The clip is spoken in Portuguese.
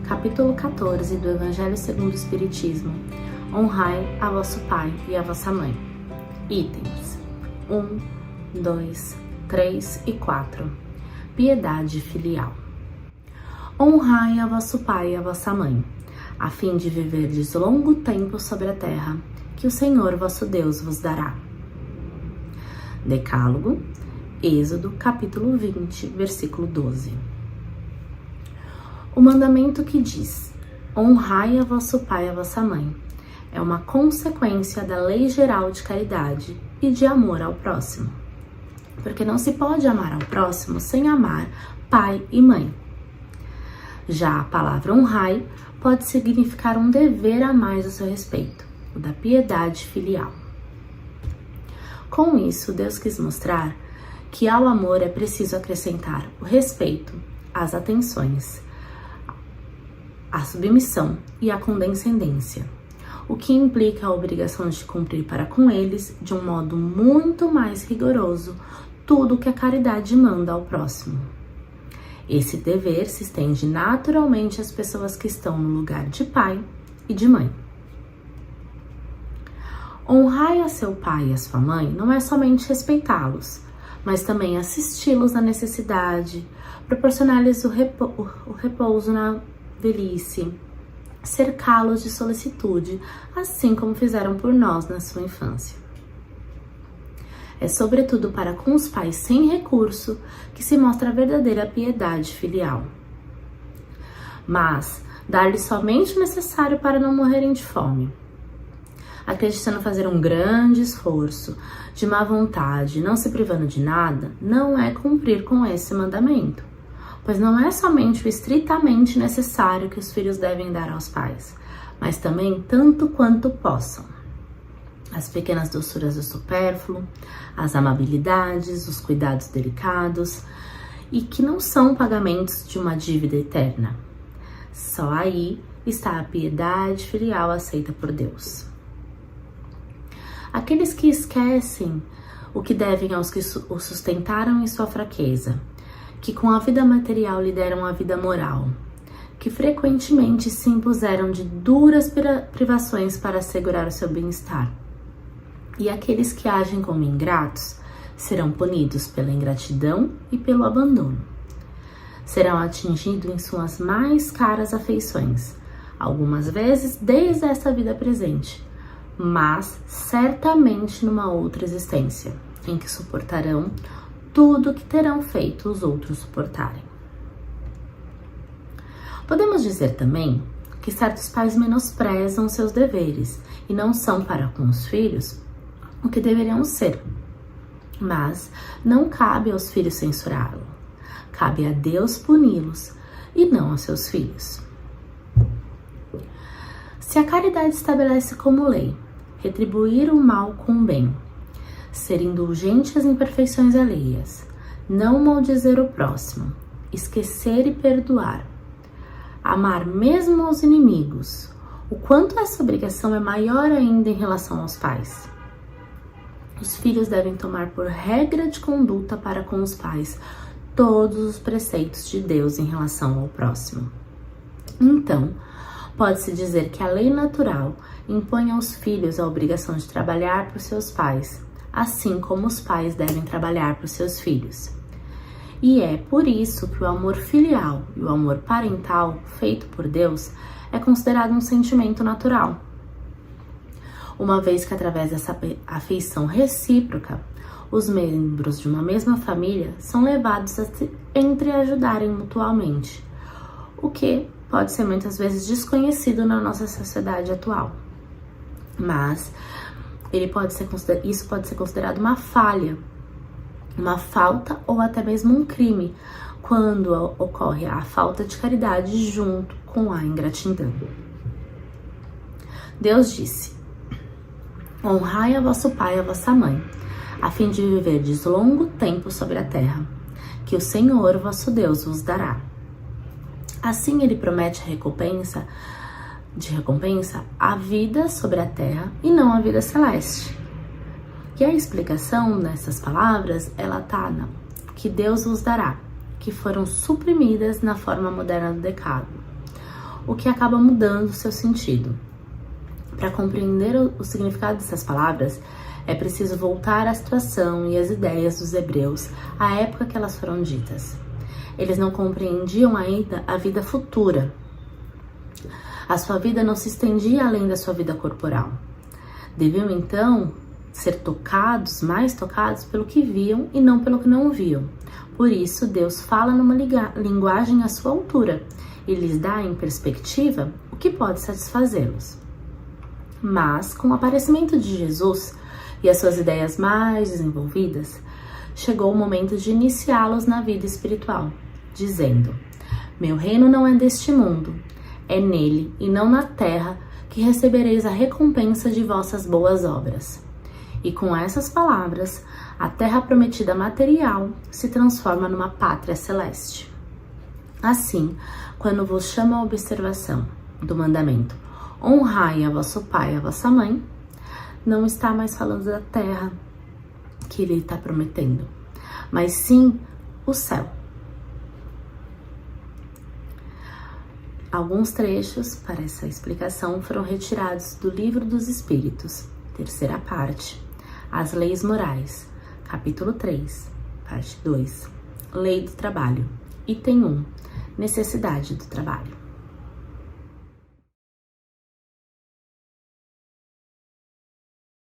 capítulo 14 do Evangelho segundo o Espiritismo. Honrai a vosso pai e a vossa mãe. Itens 1, 2, 3 e 4. Piedade filial. Honrai a vosso pai e a vossa mãe, a fim de viverdes longo tempo sobre a terra, que o Senhor vosso Deus vos dará. Decálogo, Êxodo, capítulo 20, versículo 12. O mandamento que diz: honrai a vosso pai e a vossa mãe, é uma consequência da lei geral de caridade e de amor ao próximo. Porque não se pode amar ao próximo sem amar pai e mãe. Já a palavra honrai pode significar um dever a mais a seu respeito, o da piedade filial. Com isso, Deus quis mostrar que ao amor é preciso acrescentar o respeito, as atenções, a submissão e a condescendência, o que implica a obrigação de cumprir para com eles, de um modo muito mais rigoroso, tudo o que a caridade manda ao próximo. Esse dever se estende naturalmente às pessoas que estão no lugar de pai e de mãe. Honrai a seu pai e a sua mãe não é somente respeitá-los, mas também assisti-los na necessidade, proporcionar-lhes o repouso na velhice, cercá-los de solicitude, assim como fizeram por nós na sua infância. É sobretudo para com os pais sem recurso que se mostra a verdadeira piedade filial. Mas dar-lhes somente o necessário para não morrerem de fome, acreditando fazer um grande esforço, de má vontade, não se privando de nada, não é cumprir com esse mandamento, pois não é somente o estritamente necessário que os filhos devem dar aos pais, mas também tanto quanto possam. As pequenas doçuras do supérfluo, as amabilidades, os cuidados delicados, e que não são pagamentos de uma dívida eterna. Só aí está a piedade filial aceita por Deus. Aqueles que esquecem o que devem aos que o sustentaram em sua fraqueza, que com a vida material lhe deram a vida moral, que frequentemente se impuseram de duras privações para assegurar o seu bem-estar. E aqueles que agem como ingratos serão punidos pela ingratidão e pelo abandono. Serão atingidos em suas mais caras afeições, algumas vezes desde esta vida presente, mas certamente numa outra existência, em que suportarão tudo que terão feito os outros suportarem. Podemos dizer também que certos pais menosprezam seus deveres e não são para com os filhos o que deveriam ser, mas não cabe aos filhos censurá-lo, cabe a Deus puni-los e não aos seus filhos. Se a caridade estabelece como lei retribuir o mal com o bem, ser indulgente às imperfeições alheias, não maldizer o próximo, esquecer e perdoar, amar mesmo aos inimigos, o quanto essa obrigação é maior ainda em relação aos pais. Os filhos devem tomar por regra de conduta para com os pais todos os preceitos de Deus em relação ao próximo. Então, pode-se dizer que a lei natural impõe aos filhos a obrigação de trabalhar para os seus pais, assim como os pais devem trabalhar para os seus filhos. E é por isso que o amor filial e o amor parental feito por Deus é considerado um sentimento natural, uma vez que através dessa afeição recíproca, os membros de uma mesma família são levados a se entreajudarem mutualmente, o que pode ser muitas vezes desconhecido na nossa sociedade atual. Mas isso pode ser considerado uma falha, uma falta ou até mesmo um crime, quando ocorre a falta de caridade junto com a ingratidão. Deus disse: honrai a vosso pai e a vossa mãe, a fim de viverdes longo tempo sobre a terra, que o Senhor vosso Deus vos dará. Assim ele promete recompensa a vida sobre a terra e não a vida celeste. E a explicação nessas palavras, ela tá na que Deus vos dará, que foram suprimidas na forma moderna do decálogo. o que acaba mudando o seu sentido. Para compreender o significado dessas palavras, é preciso voltar à situação e às ideias dos hebreus à época que elas foram ditas. Eles não compreendiam ainda a vida futura. A sua vida não se estendia além da sua vida corporal. Deviam então ser mais tocados pelo que viam e não pelo que não viam. Por isso, Deus fala numa linguagem à sua altura e lhes dá em perspectiva o que pode satisfazê-los. Mas, com o aparecimento de Jesus e as suas ideias mais desenvolvidas, chegou o momento de iniciá-los na vida espiritual, dizendo: meu reino não é deste mundo, é nele e não na terra que recebereis a recompensa de vossas boas obras. E com essas palavras, a terra prometida material se transforma numa pátria celeste. Assim, quando vos chamo à observação do mandamento, honrai a vosso pai e a vossa mãe, não está mais falando da terra que ele está prometendo, mas sim o céu. Alguns trechos para essa explicação foram retirados do Livro dos Espíritos, terceira parte, As Leis Morais, capítulo 3, parte 2, Lei do Trabalho, item 1, Necessidade do Trabalho.